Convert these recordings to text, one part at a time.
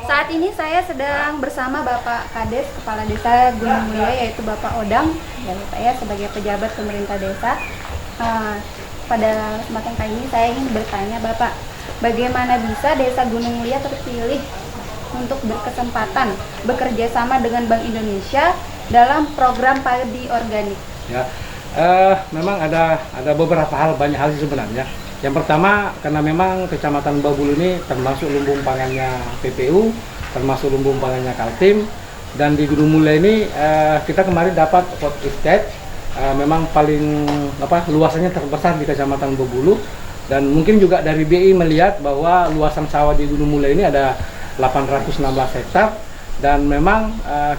Saat ini saya sedang bersama Bapak Kades, Kepala Desa Gunung Mulia, yaitu Bapak Odang, dan saya sebagai pejabat pemerintah desa. Pada kesempatan kali ini saya ingin bertanya Bapak, bagaimana bisa Desa Gunung Mulia terpilih untuk berkesempatan bekerja sama dengan Bank Indonesia dalam program padi organik? Ya, memang ada beberapa hal, banyak hal sih sebenarnya. Yang pertama, karena memang Kecamatan Babulu ini termasuk lumbung pangannya PPU, termasuk lumbung pangannya Kaltim, dan di Gunung Mulia ini kita kemarin dapat pot estate, memang paling luasannya terbesar di Kecamatan Babulu, dan mungkin juga dari BI melihat bahwa luasan sawah di Gunung Mulia ini ada 816 hektar, dan memang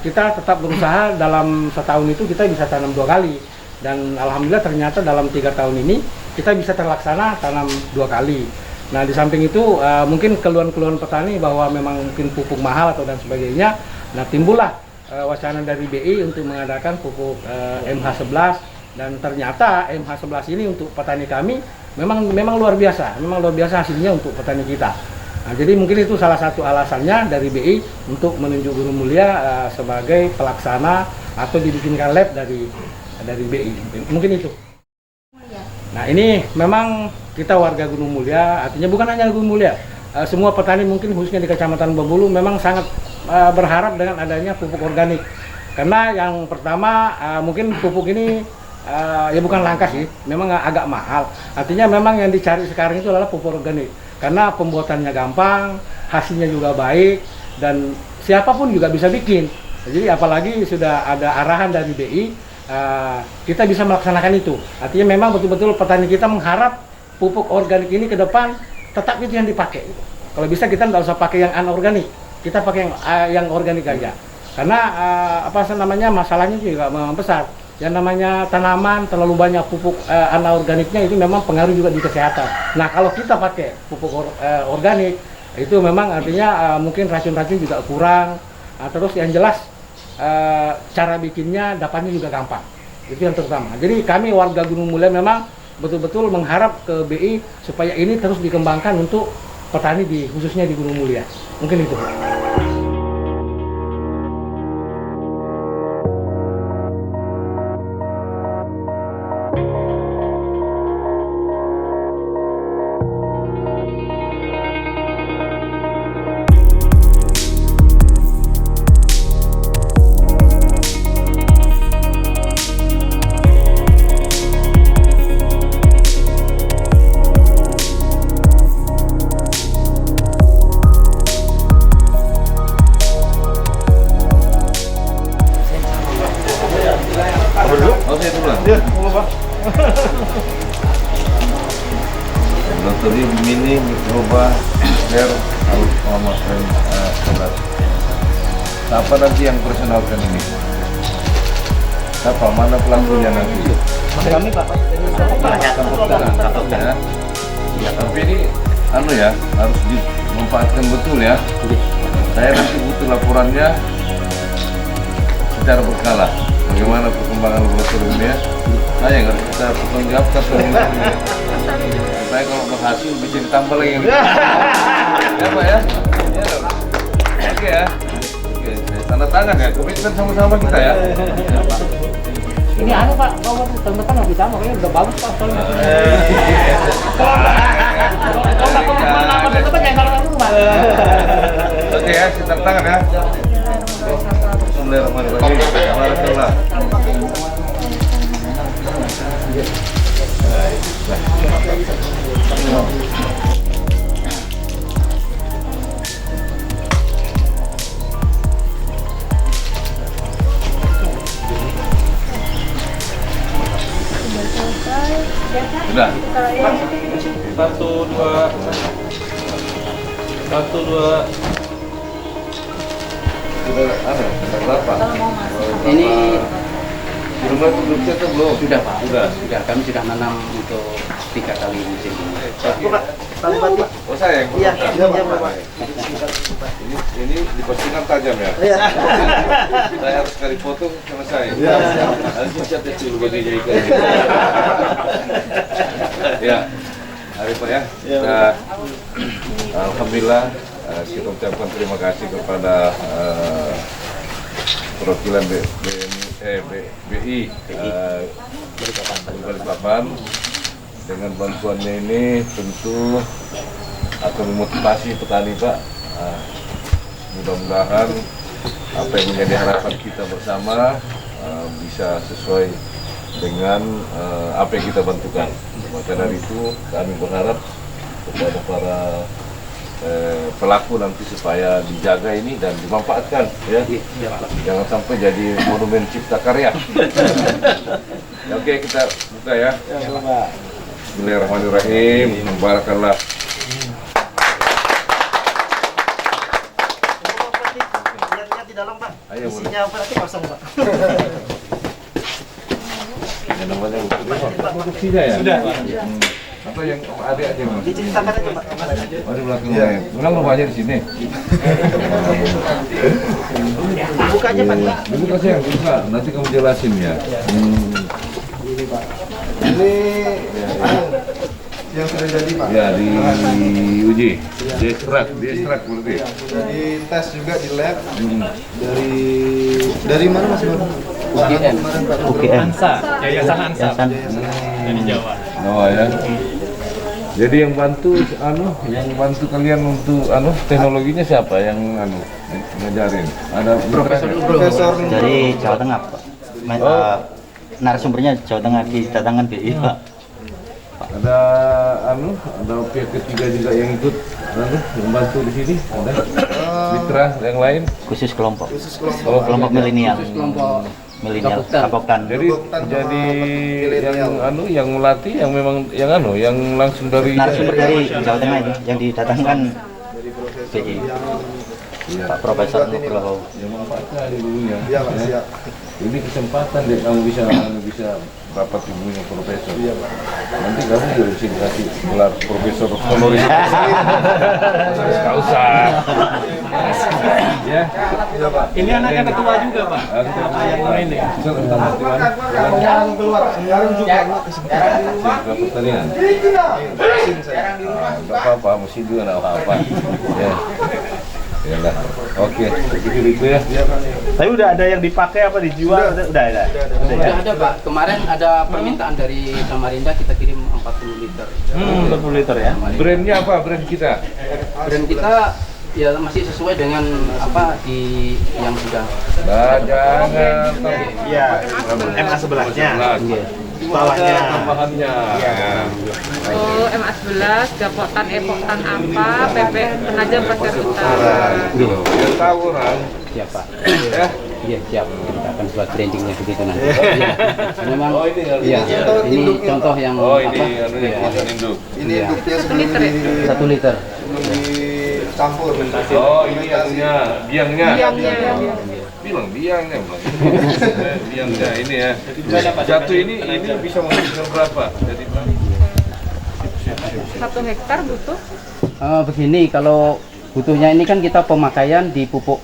kita tetap berusaha dalam setahun itu kita bisa tanam 2 kali, dan alhamdulillah ternyata dalam 3 tahun ini kita bisa terlaksana tanam 2 kali. Nah, di samping itu mungkin keluhan-keluhan petani bahwa memang mungkin pupuk mahal atau dan sebagainya. Nah, timbullah wacana dari BI untuk mengadakan pupuk MH11, dan ternyata MH11 ini untuk petani kami memang luar biasa, hasilnya untuk petani kita. Nah, jadi mungkin itu salah satu alasannya dari BI untuk menunjuk Gunung Mulia sebagai pelaksana atau dibikinkan lab dari BI. Mungkin itu. Nah, ini memang kita warga Gunung Mulia, artinya bukan hanya Gunung Mulia, semua petani mungkin khususnya di Kecamatan Babulu memang sangat berharap dengan adanya pupuk organik. Karena yang pertama mungkin pupuk ini ya bukan langka sih, memang agak mahal. Artinya memang yang dicari sekarang itu adalah pupuk organik. Karena pembuatannya gampang, hasilnya juga baik, dan siapapun juga bisa bikin. Jadi apalagi sudah ada arahan dari BI, kita bisa melaksanakan itu. Artinya memang betul-betul petani kita mengharap pupuk organik ini ke depan tetap itu yang dipakai. Kalau bisa kita nggak usah pakai yang anorganik, kita pakai yang organik aja. Karena masalahnya juga memang besar. Yang namanya tanaman terlalu banyak pupuk anorganiknya itu memang pengaruh juga di kesehatan. Nah, kalau kita pakai pupuk organik itu memang artinya mungkin racun-racun juga kurang. Terus yang jelas cara bikinnya dapatnya juga gampang. Itu yang terutama. Jadi kami warga Gunung Mulia memang betul-betul mengharap ke BI supaya ini terus dikembangkan untuk petani khususnya di Gunung Mulia. Mungkin itu. Dokter Mini Mikroba Hair Alphamatren 11. Siapa nanti yang personalkan ini? Siapa? Mana pelakunya nanti? Kami Pak. Ya. Ya, tapi ini harus dimanfaatkan betul ya. Saya nanti butuh laporannya secara berkala. Bagaimana perkembangan laboratorium ya? Saya nggak bisa pertanggungjawabkan semuanya. Supaya kalau berhasil bisa ditambah lagi. Ya Pak ya? Oke ya. Oke, tanda tangan ya. Komitmen sama-sama kita ya. Ya Pak. Ini Pak, kalau tanda tangan bisa, makanya udah bagus Pak. Soalnya. Oke ya, tanda tangan ya. Bismillahirrahmanirrahim. Barakallah. Sudah. 1, 2. Sudah berapa? Ini di rumah produksi atau belum? sudah Pak. Sudah. Kami sudah menanam untuk 3 kali musim ini. Oh saya yang Iya, Pak. Ini dipastikan tajam ya? Iya. Saya harus sekali potong selesai. Iya. Harus siap kecil bagi jadi ikan. Ya, hari Pak ya. Iya, Kita, alhamdulillah kita ucapkan terima kasih kepada perwakilan BI Balikpapan. Dengan bantuannya ini tentu akan memotivasi petani, Pak. Mudah-mudahan apa yang menjadi harapan kita bersama bisa sesuai dengan apa yang kita bantukan. Maka dari itu kami berharap kepada para pelaku nanti supaya dijaga ini dan dimanfaatkan, ya. Jangan sampai jadi monumen cipta karya. Oke, kita buka ya. Bismillahirrahmanirrahim. Barakallah. Lihat di dalam, Pak. Ayo, Isinya apa nanti kosong, Pak. Yang namanya Produksinya ya? Sudah. atau yang adik aja, Mas? Diceritakan aja, Pak. Oh, di belakang ya. Ulang rumahnya di sini. Buka aja, Pak. Dulu kasih yang buka, nanti kamu jelasin ya. Ini yang sudah jadi, Pak. Ya, diuji, diekstrak berarti. Sudah dites juga di lab. Dari mana Mas Bang? UGM. ANSA, Yayasan ANSA dari Jawa. Oh ya. Jadi yang bantu kalian untuk teknologinya siapa yang ngajarin? Ada Profesor Dari Jawa Tengah, Pak. Narasumbernya Jawa Tengah didatangkan BI, Pak. ada pihak ketiga juga yang ikut membantu di sini, ada mitra yang lain. Khusus kelompok. Kalau Kelompok milenial. kelompok Milenial Kapoktan. jadi yang melatih yang memang yang langsung dari Narasumber dari Jawa Tengah itu yang didatangkan BI. Pak Profesor Nugroho. yang memanfaatkan dulunya. Iya, Pak, siap. Ini kesempatan deh kamu bisa dapat ilmunya profesor. Iya, Pak. Nanti kamu juga bisa dikasih gelar profesor honoris. Nggak usah. Ya. Iya, Pak. Ini anaknya ketua juga, Pak. Yang lain ya. Sekarang keluar, sekarang juga Ke pertanian. Nggak apa-apa, mesti juga nggak apa-apa. Ya. Yalah. Oke, begitu itu ya. Tapi udah ada yang dipakai apa dijual? Udah ada. Sudah ada, Pak. Kemarin ada permintaan dari Samarinda, kita kirim 40 liter. 40 liter ya. Brandnya apa? Brand kita? Brand kita ya masih sesuai dengan apa yang sudah. Nah, jangan. Iya. MA sebelahnya. Bawahnya. Tambahannya. Oh, MA11, Gapoktan, Epoktan apa, PP Penajam Pasir Utara. Biar tahu orang. Siap, Pak. Ya. Iya, siap. Kita akan buat brandingnya begitu nanti. Iya. Memang Oh, ini harus. iya, ini contoh yang Oh, ini apa? anunya Iya. buatan induk. ini Iya. induknya sebelum 1 liter. dicampur. Oh, ini anunya, biangnya. Biangnya. Bilang biangnya, Bang. Biangnya ini ya. Satu ini bisa menghasilkan berapa? Jadi 1 hektar butuh Begini, kalau butuhnya ini kan kita pemakaian di pupuk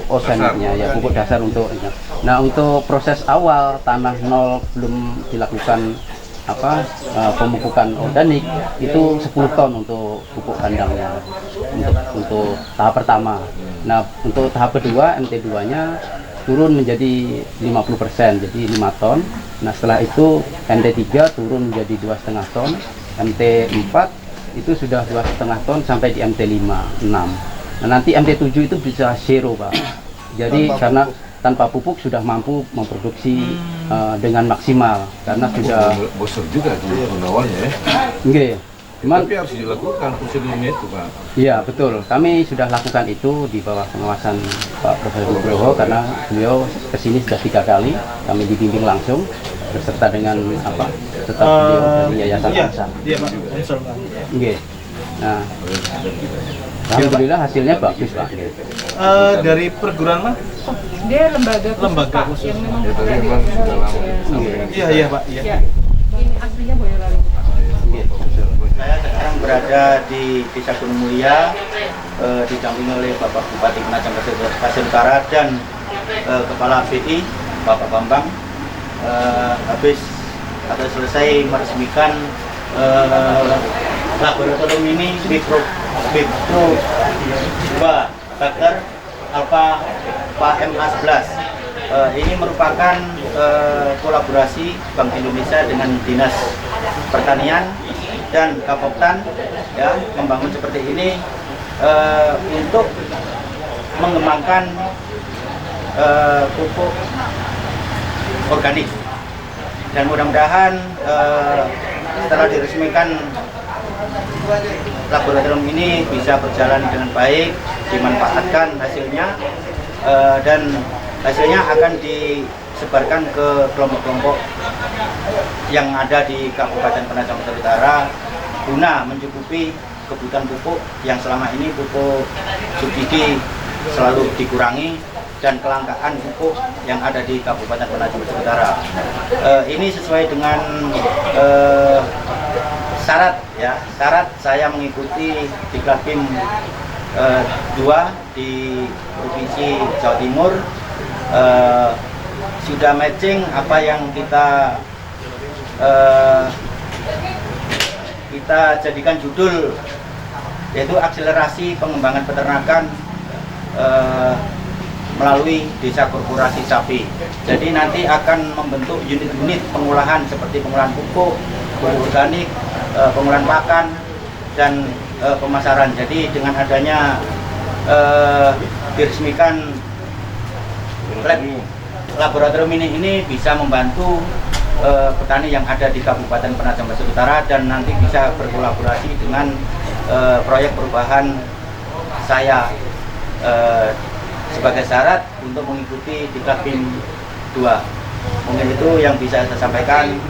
organiknya ya, pupuk dasar untuk. Nah, untuk proses awal tanah nol belum dilakukan pemupukan organik itu 10 ton untuk pupuk kandangnya untuk tahap pertama. Nah, untuk tahap kedua MT2-nya turun menjadi 50%, jadi 5 ton. Nah, setelah itu MT3 turun menjadi 2,5 ton, MT4 itu sudah 2,5 ton sampai di MT5, 6. Nah, nanti MT7 itu bisa zero, Pak. Jadi karena tanpa pupuk sudah mampu memproduksi dengan maksimal karena sudah bosan juga di awalnya ya. enggak. Cuman Tapi harus dilakukan prosedurnya itu, Pak. iya, betul. Kami sudah lakukan itu di bawah pengawasan Pak Profesor Nugroho karena beliau kesini sudah 3 kali. Kami dibimbing langsung beserta dengan staf beliau dari Yayasan ANSA. Iya, Pak. Unsur, Pak. Nggih. Nah, alhamdulillah hasilnya bagus, Pak. Dari perguruan mah? dia lembaga khusus. yang memang Ya, tapi memang sudah lama sampai dengan Iya, Pak. Iya. ya, ini aslinya Boyolali. Saya sekarang berada di Desa Gunung Mulia, didampingi oleh Bapak Bupati Penajam Pasir Utara dan Kepala BI Bapak Bambang. Habis atau selesai meresmikan laboratorium ini Bipro 2 Bakter Alpha PMA11. Ini merupakan kolaborasi Bank Indonesia dengan Dinas Pertanian dan Kapoptan, ya, membangun seperti ini untuk mengembangkan pupuk organik, dan mudah-mudahan setelah diresmikan laboratorium ini bisa berjalan dengan baik, dimanfaatkan hasilnya, dan hasilnya akan disebarkan ke kelompok-kelompok yang ada di Kabupaten Penajam Pasir Utara guna mencukupi kebutuhan pupuk yang selama ini pupuk subsidi selalu dikurangi dan kelangkaan pupuk yang ada di Kabupaten Penajam Pasir Utara. Ini sesuai dengan syarat, ya, syarat saya mengikuti Diklatkim 2 di Provinsi Jawa Timur, sudah matching apa yang kita jadikan judul, yaitu akselerasi pengembangan peternakan melalui desa korporasi sapi. Jadi nanti akan membentuk unit-unit pengolahan seperti pengolahan pupuk organik, pengolahan pakan, dan pemasaran. Jadi dengan adanya diresmikan laboratorium ini bisa membantu petani yang ada di Kabupaten Penajam Pasir Utara, dan nanti bisa berkolaborasi dengan proyek perubahan saya sebagai syarat untuk mengikuti Diklatkim 2. Mungkin itu yang bisa saya sampaikan.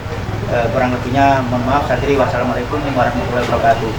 Kurang lebihnya mohon maaf. Wassalamualaikum warahmatullahi wabarakatuh.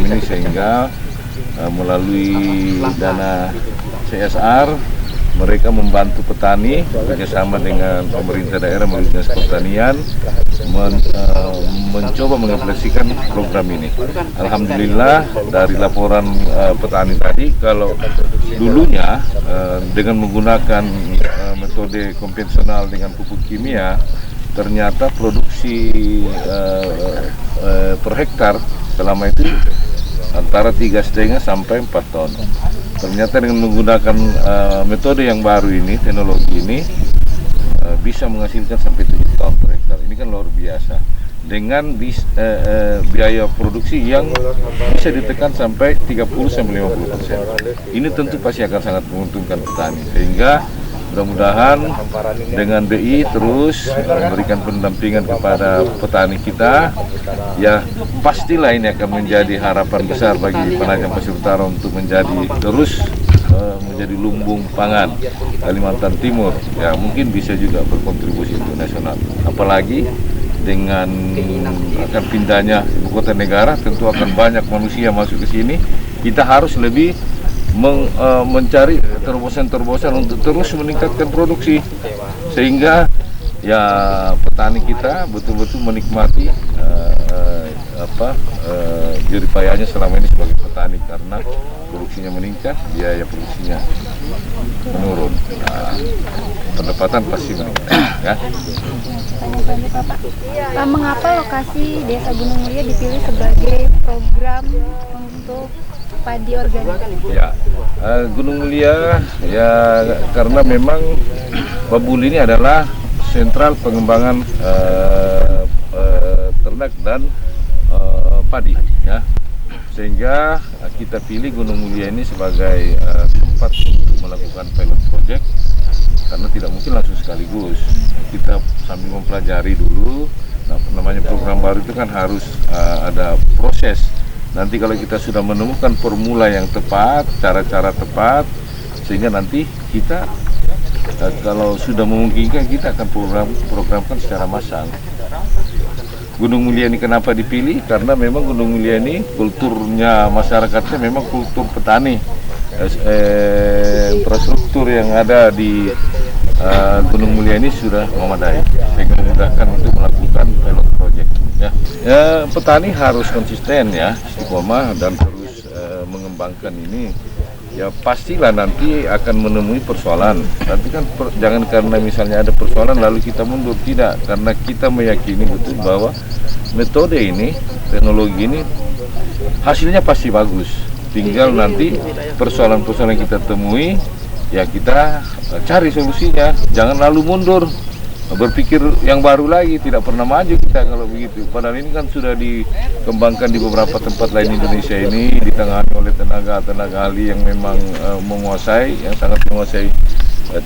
ini sehingga melalui dana CSR mereka membantu petani bekerjasama dengan pemerintah daerah melalui dinas pertanian mencoba mengimplementasikan program ini. Alhamdulillah dari laporan petani tadi, kalau dulunya dengan menggunakan metode konvensional dengan pupuk kimia, ternyata produksi per hektar selama itu antara 3,5 sampai 4 ton. Ternyata dengan menggunakan metode yang baru ini, teknologi ini bisa menghasilkan sampai 7 ton per hektar. Ini kan luar biasa. Dengan biaya produksi yang bisa ditekan sampai 30-50%. Ini tentu pasti akan sangat menguntungkan petani. Sehingga mudah-mudahan dengan BI terus memberikan pendampingan kepada petani kita, ya pastilah ini akan menjadi harapan besar bagi Penajam Pasir Utara untuk terus menjadi lumbung pangan Kalimantan Timur. Ya mungkin bisa juga berkontribusi untuk nasional. Apalagi dengan akan pindahnya ibu kota negara, tentu akan banyak manusia masuk ke sini. Kita harus lebih mencari terobosan-terobosan untuk terus meningkatkan produksi, sehingga ya petani kita betul-betul menikmati jerih payahnya selama ini sebagai petani, karena produksinya meningkat, biaya produksinya menurun, pendapatan pasti meningkat. Ya. Mengapa lokasi Desa Gunung Mulia dipilih sebagai program untuk padi organik? Ya, Gunung Mulia ya karena memang Babul ini adalah sentral pengembangan ternak dan padi, ya. Sehingga kita pilih Gunung Mulia ini sebagai tempat untuk melakukan pilot project, karena tidak mungkin langsung sekaligus. Kita sambil mempelajari dulu. Nah, namanya program baru itu kan harus ada proses. Nanti kalau kita sudah menemukan formula yang tepat, cara-cara tepat, sehingga nanti kita kalau sudah memungkinkan kita akan programkan secara massal. Gunung Mulia ini kenapa dipilih? Karena memang Gunung Mulia ini kulturnya masyarakatnya memang kultur petani. Infrastruktur yang ada di Gunung Mulia ini sudah memadai, sehingga memudahkan untuk melakukan pilot project. Ya, petani harus konsisten, ya, istiqomah dan terus mengembangkan ini. Ya pastilah nanti akan menemui persoalan. Nanti kan jangan karena misalnya ada persoalan lalu kita mundur, tidak. Karena kita meyakini betul bahwa metode ini, teknologi ini hasilnya pasti bagus. Tinggal nanti persoalan-persoalan yang kita temui, ya kita cari solusinya. Jangan lalu mundur, berpikir yang baru lagi, tidak pernah maju kita kalau begitu. Padahal ini kan sudah dikembangkan di beberapa tempat lain Indonesia ini, ditangani oleh tenaga ahli yang memang yang sangat menguasai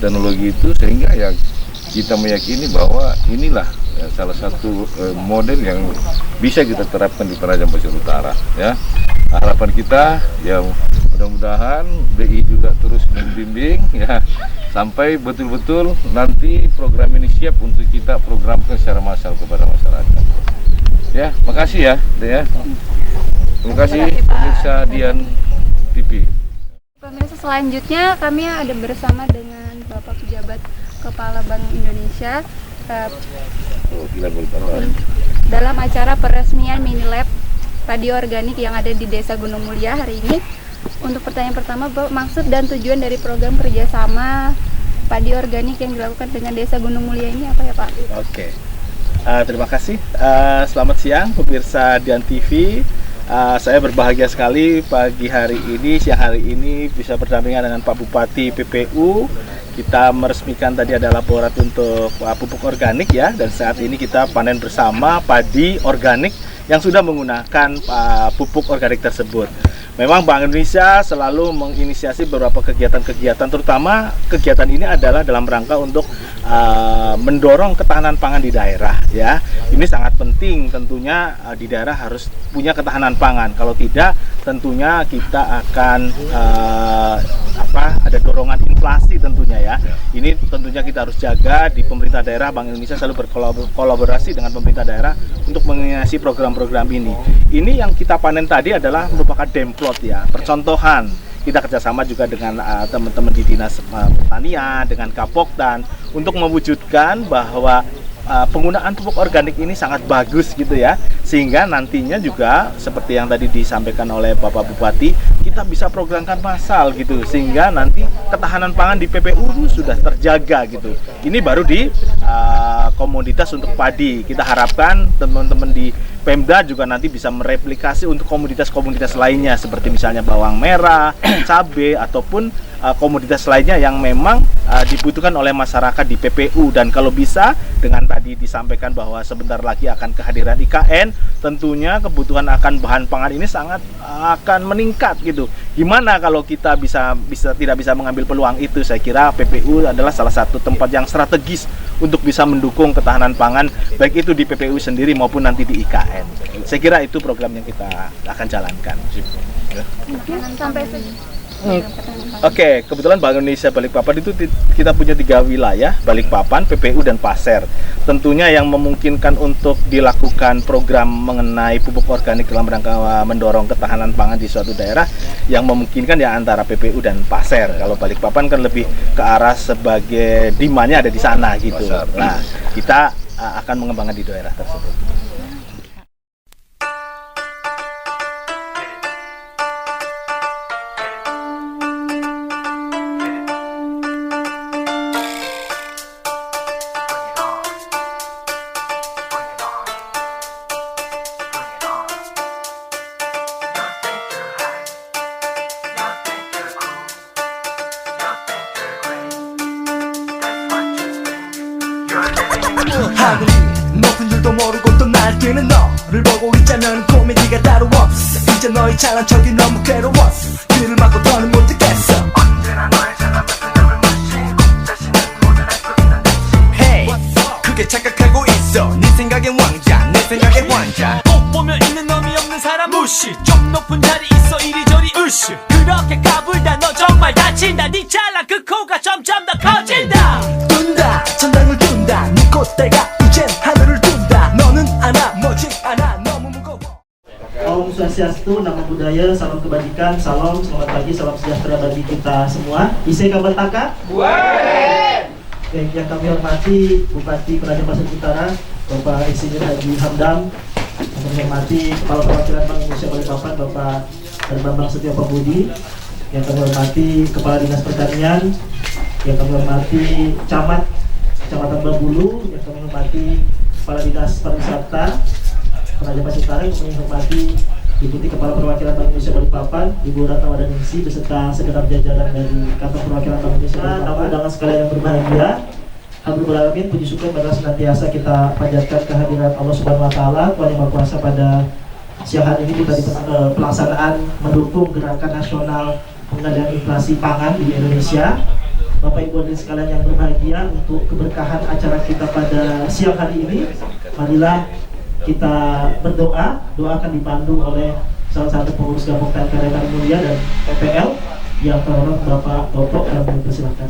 teknologi itu, sehingga ya kita meyakini bahwa inilah salah satu model yang bisa kita terapkan di Penajam Pasir Utara. Ya, harapan kita ya mudah-mudahan BI juga terus membimbing, ya, sampai betul-betul nanti program ini siap untuk kita programkan secara massal kepada masyarakat. Ya, makasih ya, ya. Terima kasih pemirsa Dian TV. Pemirsa, selanjutnya kami ada bersama dengan Bapak Pejabat Kepala Bank Indonesia dalam acara peresmian mini lab padi organik yang ada di Desa Gunung Mulia hari ini. Untuk pertanyaan pertama, Bapak, maksud dan tujuan dari program kerjasama padi organik yang dilakukan dengan Desa Gunung Mulia ini apa ya, Pak? Oke, terima kasih. Selamat siang pemirsa Dian TV. Saya berbahagia sekali siang hari ini bisa berdampingan dengan Pak Bupati PPU. Kita meresmikan tadi ada laporat untuk pupuk organik, ya, dan saat ini kita panen bersama padi organik yang sudah menggunakan pupuk organik tersebut. Memang Bank Indonesia selalu menginisiasi beberapa kegiatan-kegiatan, terutama kegiatan ini adalah dalam rangka untuk mendorong ketahanan pangan di daerah, ya. Ini sangat penting, tentunya di daerah harus punya ketahanan pangan. Kalau tidak, tentunya kita akan ada dorongan inflasi tentunya ya. Ini tentunya kita harus jaga di pemerintah daerah. Bank Indonesia selalu berkolaborasi dengan pemerintah daerah untuk mengisi program-program ini. Ini yang kita panen tadi adalah merupakan demplot ya, percontohan. Kita kerjasama juga dengan teman-teman di Dinas Pertanian, dengan Kapoktan untuk mewujudkan bahwa penggunaan pupuk organik ini sangat bagus gitu ya, sehingga nantinya juga seperti yang tadi disampaikan oleh Bapak Bupati, kita bisa programkan massal gitu, sehingga nanti ketahanan pangan di PPU sudah terjaga gitu. Ini baru di komoditas untuk padi. Kita harapkan teman-teman di Pemda juga nanti bisa mereplikasi untuk komoditas-komoditas lainnya seperti misalnya bawang merah, cabai ataupun komoditas lainnya yang memang dibutuhkan oleh masyarakat di PPU. Dan kalau bisa, dengan tadi disampaikan bahwa sebentar lagi akan kehadiran IKN, tentunya kebutuhan akan bahan pangan ini sangat akan meningkat gitu. Gimana kalau kita tidak bisa mengambil peluang itu? Saya kira PPU adalah salah satu tempat yang strategis untuk bisa mendukung ketahanan pangan, baik itu di PPU sendiri maupun nanti di IKN. Saya kira itu program yang kita akan jalankan. Sampai Oke, kebetulan Bank Indonesia Balikpapan itu kita punya 3 wilayah, Balikpapan, PPU, dan Pasir. Tentunya yang memungkinkan untuk dilakukan program mengenai pupuk organik dalam rangka mendorong ketahanan pangan di suatu daerah, yang memungkinkan ya antara PPU dan Pasir. Kalau Balikpapan kan lebih ke arah sebagai demand-nya ada di sana gitu. Nah, kita akan mengembangkan di daerah tersebut. 하늘이 높은 줄도 모르고 또 날뛰는 너를 보고 있자면 코미디가 따로 없어. 이제 너의 잘난 척이 너무 괴로웠어. 귀를 막고 더는 못 듣겠어. 언제나 너의 잘나면서 너를 무시해 자신은 모든 알고 있는 듯이. Hey, 크게 착각하고 있어. 네 생각엔 왕자, 내 생각엔 왕자. 꼭 보면 있는 놈이 없는 사람 무시. 좀 높은 자리 있어 이리저리 으쌰. 그렇게 까불다 너 정말 다친다. 네 잘난 그 코가 점점 더 커진다. 둔다 천당을 둔다. 네 콧대가 이젠 하늘을 둔다. 너는 안아 멋진 않아 너무 무거워. Om Swastiastu, nama budaya, salam kebajikan, salam, selamat pagi, salam sejahtera bagi kita semua. Ise kabar taka? Yang kami hormati Bupati Penajam Pasir Utara, Bapak Insinyur Haji Hamdam, yang kami hormati Kepala Perwakilan Bank Indonesia Balikpapan, Bapak Bambang Setiawa Budi, yang kami hormati Kepala Dinas Pertanian, yang kami hormati Camat Kecamatan Babulu, yang kami hormati Kepala Dinas Pariwisata Penajam Pasir Utara, yang kami hormati Deputi Kepala Perwakilan Bank Indonesia Balikpapan, Ibu Ratnawaningsi, beserta segenap jajaran dari Kantor Perwakilan Bank Indonesia Balikpapan. Tamu undangan sekalian yang berbahagia, alhamdulillah alamin, puji syukur pada senantiasa kita panjatkan kehadiran Allah Subhanahu Wa Taala, Tuhan Yang Maha Kuasa. Pada siang hari ini kita di pelaksanaan mendukung gerakan nasional pengendalian inflasi pangan di Indonesia. Bapak Ibu hadirin sekalian yang berbahagia, untuk keberkahan acara kita pada siang hari ini, marilah kita berdoa. Doa akan dipandu oleh salah satu pengurus Gabung Karya Mulia dan PPL yang terhormat Bapak Toto, dan dipersilakan.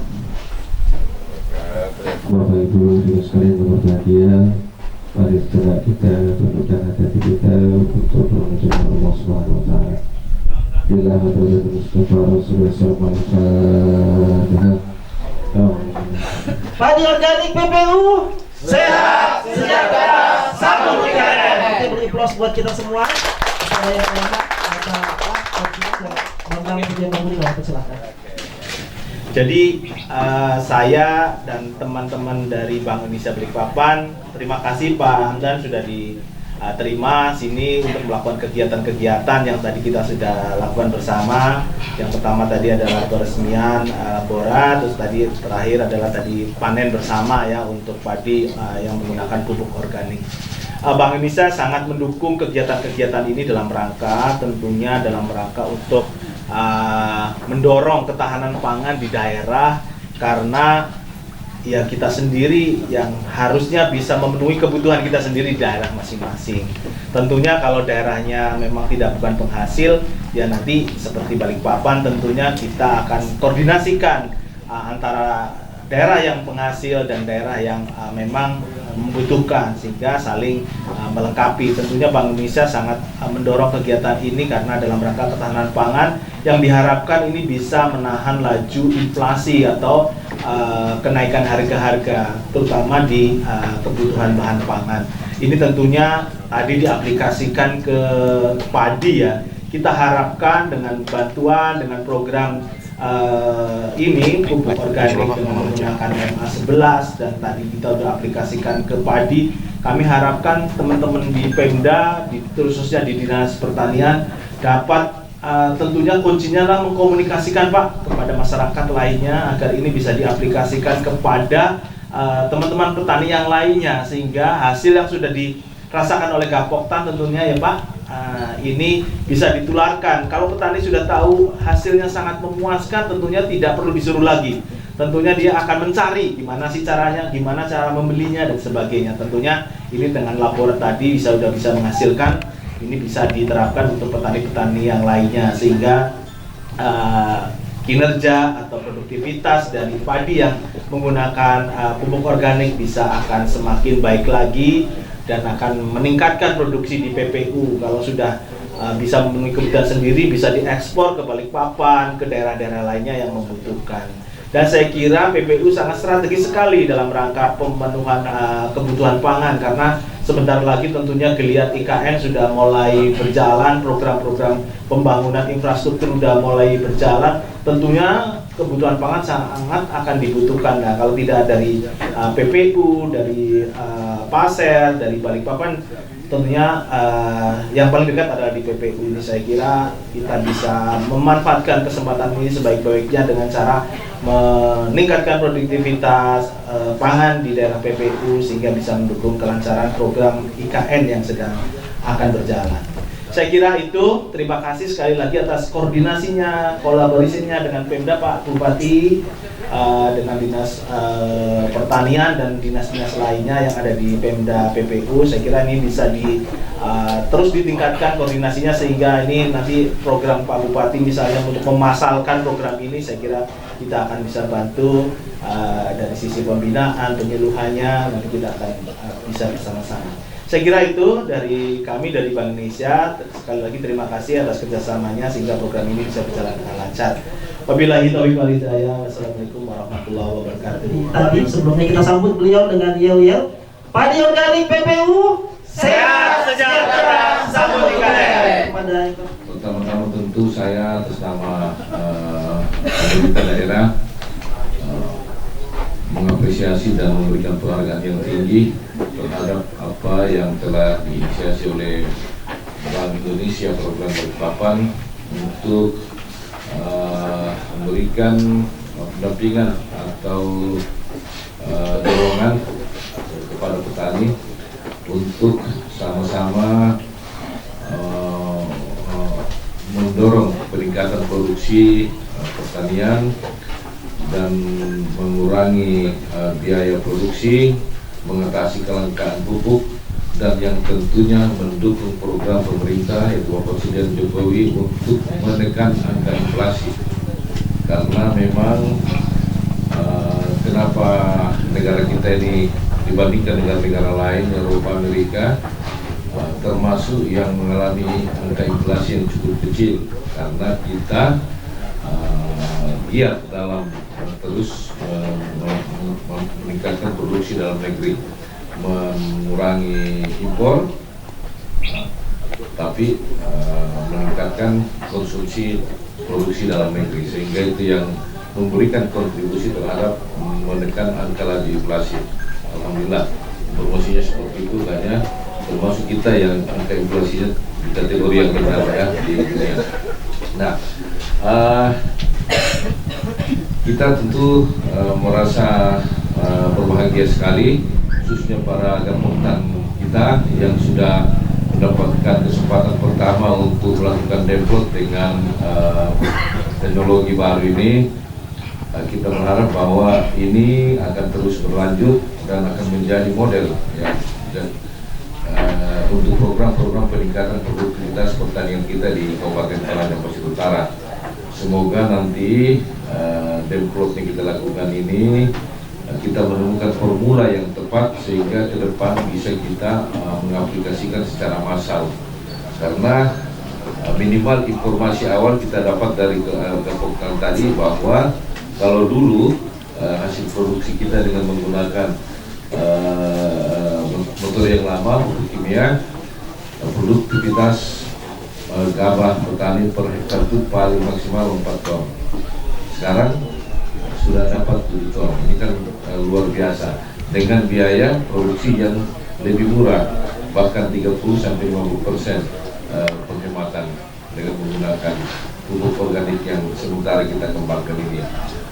Bapak Ibu hadirin sekalian yang berbahagia, mari segera kita tundukkan hati kita untuk mengucapkan Allah Subhanahu Wa Taala. Bila hadratul Mustafa Rasulullah SAW. Padi organik PPU sehat, sejahtera, sambung IKN. Oke, beri aplaus buat kita semua. Saya yang hormat Bambang Setiawa Budi, silakan. Jadi saya dan teman-teman dari Bank Indonesia Balikpapan, terima kasih Pak Hamdan sudah diterima sini untuk melakukan kegiatan-kegiatan yang tadi kita sudah lakukan bersama. Yang pertama tadi adalah peresmian Bora, terus tadi terakhir adalah tadi panen bersama ya untuk padi yang menggunakan pupuk organik. Bank Indonesia sangat mendukung kegiatan-kegiatan ini dalam rangka untuk mendorong ketahanan pangan di daerah, karena ya kita sendiri yang harusnya bisa memenuhi kebutuhan kita sendiri di daerah masing-masing. Tentunya kalau daerahnya memang bukan penghasil, ya nanti seperti Balikpapan tentunya kita akan koordinasikan antara daerah yang penghasil dan daerah yang memang membutuhkan, sehingga saling melengkapi. Tentunya Bank Indonesia sangat mendorong kegiatan ini karena dalam rangka ketahanan pangan yang diharapkan ini bisa menahan laju inflasi atau kenaikan harga-harga, terutama di kebutuhan bahan pangan. Ini tentunya tadi diaplikasikan ke padi ya. Kita harapkan dengan bantuan, dengan program ini pupuk organik dengan menggunakan MA11 dan tadi kita sudah aplikasikan ke padi. Kami harapkan teman-teman di Pemda, khususnya di Dinas Pertanian, dapat tentunya kuncinya lah mengkomunikasikan Pak kepada masyarakat lainnya agar ini bisa diaplikasikan kepada teman-teman petani yang lainnya, sehingga hasil yang sudah dirasakan oleh Gapoktan tentunya ya Pak, ini bisa ditularkan. Kalau petani sudah tahu hasilnya sangat memuaskan, tentunya tidak perlu disuruh lagi. Tentunya dia akan mencari gimana sih caranya, gimana cara membelinya dan sebagainya. Tentunya ini dengan laporan tadi sudah bisa menghasilkan, ini bisa diterapkan untuk petani-petani yang lainnya, sehingga kinerja atau produktivitas dari padi yang menggunakan pupuk organik bisa akan semakin baik lagi dan akan meningkatkan produksi di PPU. Kalau sudah bisa memenuhi kebutuhan sendiri, bisa diekspor ke Balikpapan, ke daerah-daerah lainnya yang membutuhkan. Dan saya kira PPU sangat strategis sekali dalam rangka pemenuhan kebutuhan pangan, karena sebentar lagi tentunya geliat IKN sudah mulai berjalan, program-program pembangunan infrastruktur sudah mulai berjalan. Tentunya kebutuhan pangan sangat akan dibutuhkan. Nah, kalau tidak dari PPU, dari Pasir, dari Balikpapan, tentunya yang paling dekat adalah di PPU. Ini saya kira kita bisa memanfaatkan kesempatan ini sebaik-baiknya dengan cara meningkatkan produktivitas pangan di daerah PPU, sehingga bisa mendukung kelancaran program IKN yang sedang akan berjalan. Saya kira itu. Terima kasih sekali lagi atas koordinasinya, kolaborasinya dengan Pemda Pak Bupati, dengan Dinas Pertanian dan dinas-dinas lainnya yang ada di Pemda PPU. Saya kira ini bisa terus ditingkatkan koordinasinya, sehingga ini nanti program Pak Bupati misalnya untuk memasalkan program ini, saya kira kita akan bisa bantu dari sisi pembinaan, penyuluhannya, nanti kita akan bisa bersama-sama. Saya kira itu dari kami, dari Bank Indonesia. Sekali lagi terima kasih atas kerjasamanya sehingga program ini bisa berjalan dengan lancar. Wabillahi taufiq wal hidayah. Wassalamualaikum warahmatullahi wabarakatuh. Tadi sebelumnya kita sambut beliau dengan yel-yel. Padi organik PPU sehat sejahtera sambut IKN. Pertama-tama tentu saya atas nama pemerintah daerah mengapresiasi dan memberikan penghargaan yang tinggi terhadap apa yang telah diinisiasi oleh Bank Indonesia program Balikpapan untuk memberikan pendampingan atau dorongan kepada petani untuk sama-sama mendorong peningkatan produksi pertanian dan mengurangi biaya produksi, mengatasi kelangkaan pupuk, dan yang tentunya mendukung program pemerintah yaitu Bapak Presiden Jokowi untuk menekan angka inflasi. Karena memang kenapa negara kita ini dibandingkan negara-negara lain, Eropa, Amerika, termasuk yang mengalami angka inflasi yang cukup kecil, karena kita giat dalam terus meningkatkan produksi dalam negeri, mengurangi impor, tapi meningkatkan konsumsi produksi dalam negeri, sehingga itu yang memberikan kontribusi terhadap menekan angka laju inflasi. Alhamdulillah, informasinya seperti itu, hanya termasuk kita yang angka inflasinya di kategori yang rendah ya di dunia. Nah, kita tentu merasa berbahagia sekali, khususnya para Gapoktan kita yang sudah mendapatkan kesempatan pertama untuk melakukan develop dengan teknologi baru ini. kita berharap bahwa ini akan terus berlanjut dan akan menjadi model ya, dan, untuk program-program peningkatan produktivitas pertanian kita di Kabupaten Penajam Pasir Utara. Semoga nanti develop yang kita lakukan ini kita menemukan formula yang tepat sehingga ke depan bisa kita mengaplikasikan secara massal. Karena minimal informasi awal kita dapat dari Gapoktan tadi bahwa kalau dulu hasil produksi kita dengan menggunakan motor yang lama, pupuk kimia, produktivitas gabah petani per hektar itu paling maksimal 4 ton. Sekarang sudah dapat 7 ton. Ini kan luar biasa dengan biaya produksi yang lebih murah, bahkan 30-50% penghematan dengan menggunakan pupuk organik yang sementara kita kembangkan ini.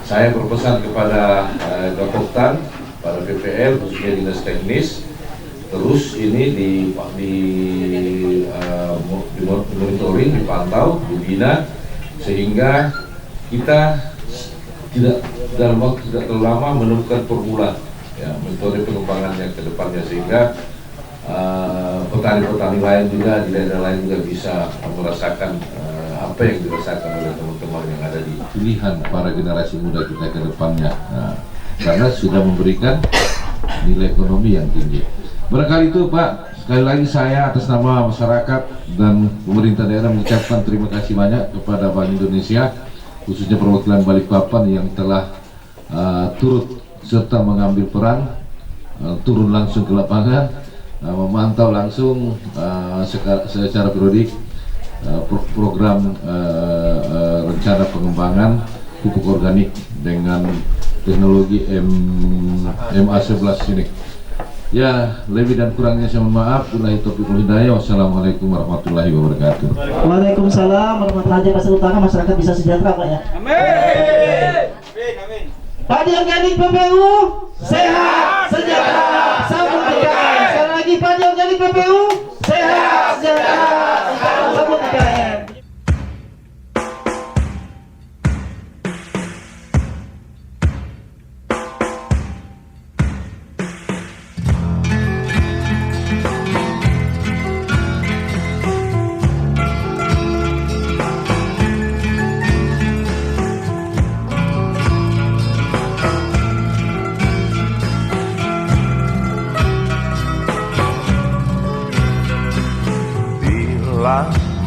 Saya berpesan kepada Gapoktan, pada PPL khususnya dinas teknis, terus ini monitoring, dipantau, dibina sehingga kita tidak dalam waktu tidak terlalu lama menemukan formula ya, metode pengembangannya ke depannya sehingga petani-petani lain juga di daerah lain juga bisa merasakan apa yang dirasakan oleh teman-teman yang ada di pilihan para generasi muda kita ke depannya. Nah, karena sudah memberikan nilai ekonomi yang tinggi. Barangkali itu Pak, sekali lagi saya atas nama masyarakat dan pemerintah daerah mengucapkan terima kasih banyak kepada Bank Indonesia, khususnya perwakilan Balikpapan yang telah turut serta mengambil peran, turun langsung ke lapangan, memantau langsung secara periodik program rencana pengembangan pupuk organik dengan teknologi MA11 ini. Ya, lebih dan kurangnya saya mohon maaf. Wabillahi taufiq wal hidayah. Wassalamualaikum warahmatullahi wabarakatuh. Waalaikumsalam warahmatullahi wabarakatuh. Masyarakat bisa sejahtera Pak ya. Amin. Padi organik PPU sehat sejahtera sambut IKN. Sekali lagi padi organik PPU sehat sejahtera sambut IKN.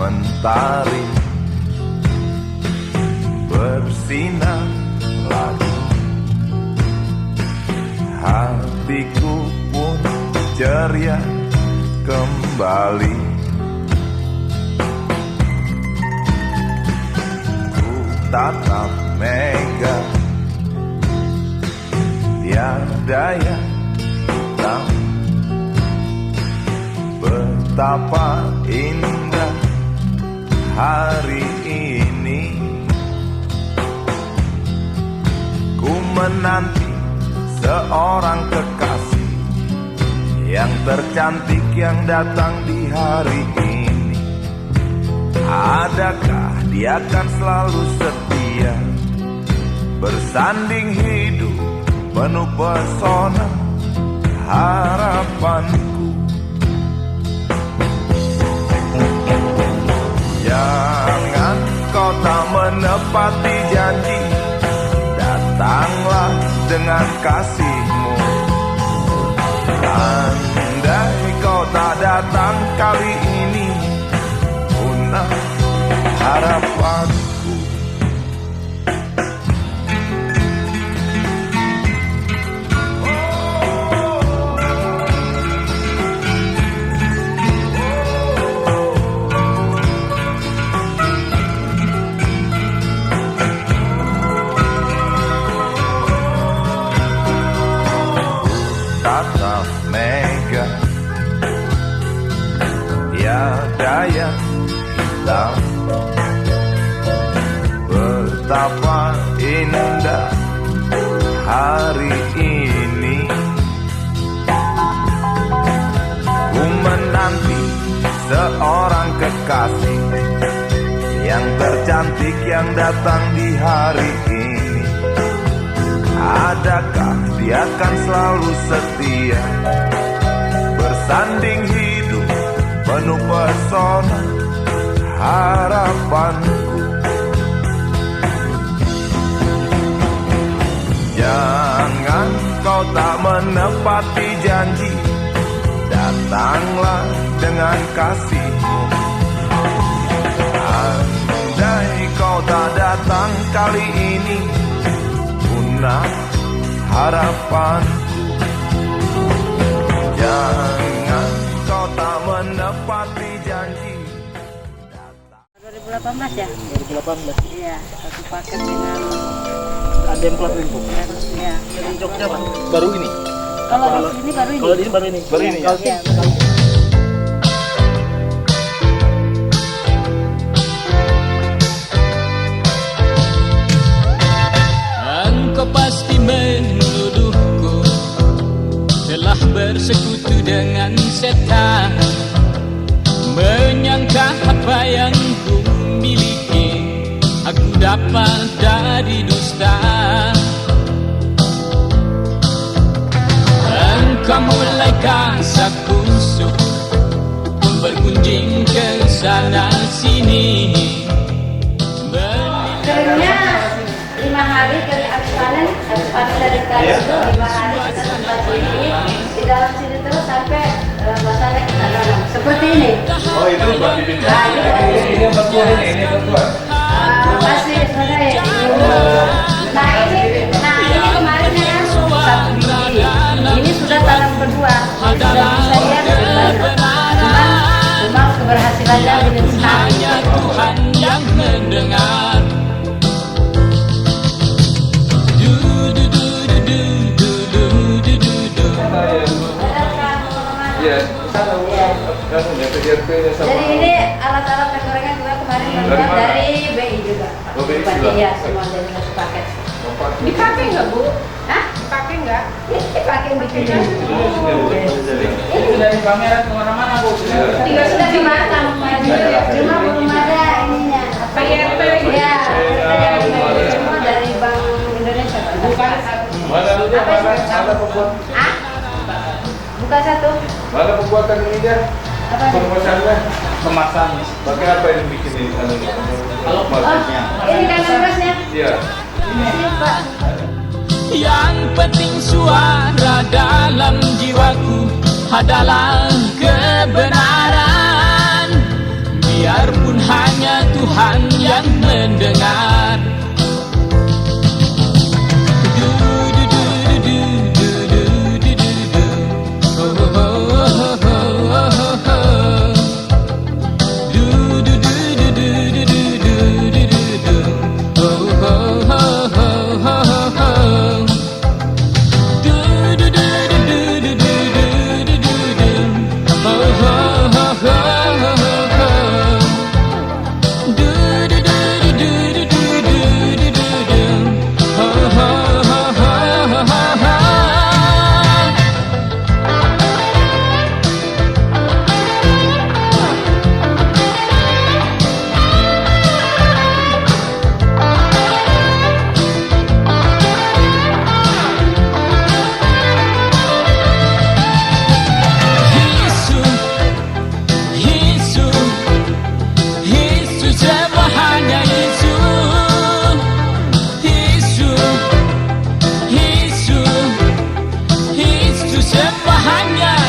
Mentari bersinar lagi, hatiku pun ceria kembali. Ku tatap mega, tiada yang tahu betapa indah hari ini. Ku menanti seorang kekasih yang tercantik yang datang di hari ini. Adakah dia akan selalu setia bersanding hidup penuh pesona harapanku. Jangan kau tak menepati janji, datanglah dengan kasihmu. Andai kau tak datang kali ini, punah harapanku. Tatap mega, tiada yang hilang. Betapa indah hari ini. Ku menanti seorang kekasih yang tercantik yang datang di hari ini. Adakah dia akan selalu setia, bersanding hidup penuh pesona harapanku. Jangan kau tak menepati janji, datanglah dengan kasihmu. Andai kau tak datang kali ini, punah harapanku. Jangan kau tak menepati janji. 2018 ya? 2018. Iya, satu paket dengan Ada yang plat info. ya. Yang Jogja Pak. Baru ini. Kalau di sini baru ini. Kalau di sini baru ini. Baru ini. Iya, Ya? baru. Engkau pasti menuduhku telah bersekutu dengan setan, menyangka apa yang ku miliki aku dapat dari dusta. Engkau mulai kasak kusuk berkunjing ke sana sini. Keringnya 5 hari kering habis panen dari kali itu 5 hari kita tempat sini di dalam sini terus sampai basahnya kita tanam seperti ini. Oh itu buat bibit. Nah, Ini yang bertuan ini bertuan. masih sebenarnya. Nah ini kemarin ya 1 biji. Ini sudah tanam kedua. Sudah bisa lihat cuma keberhasilannya belum Hanya Tuhan yang mendengar. Iya, sana kan PRT-nya sama. Jadi ini alat-alat penggorengan juga kemarin Dari mana? dari BI juga. Oh, BI Bupati, juga? ya, semua dari satu paket. Dipakai nggak Bu? Hah? Dipakai nggak? Dipakai bikinnya. Ini dari kamera kemana-mana Bu. Tiga sudah dimakan kemarin. Cuma belum ada ininya. PRT Ya, semua dari Bank Indonesia. Bukan Mana mana pembuat Ah? Buka satu. mana pembuatan ininya? Apa? Permasalahannya Kemasan. pakai apa yang bikin ini anu? Kalau Maksudnya? Ini kan kerasnya. Iya. Ini Pak. Yang penting suara dalam jiwaku adalah kebenaran, biarpun hanya Tuhan yang mendengar. Hanya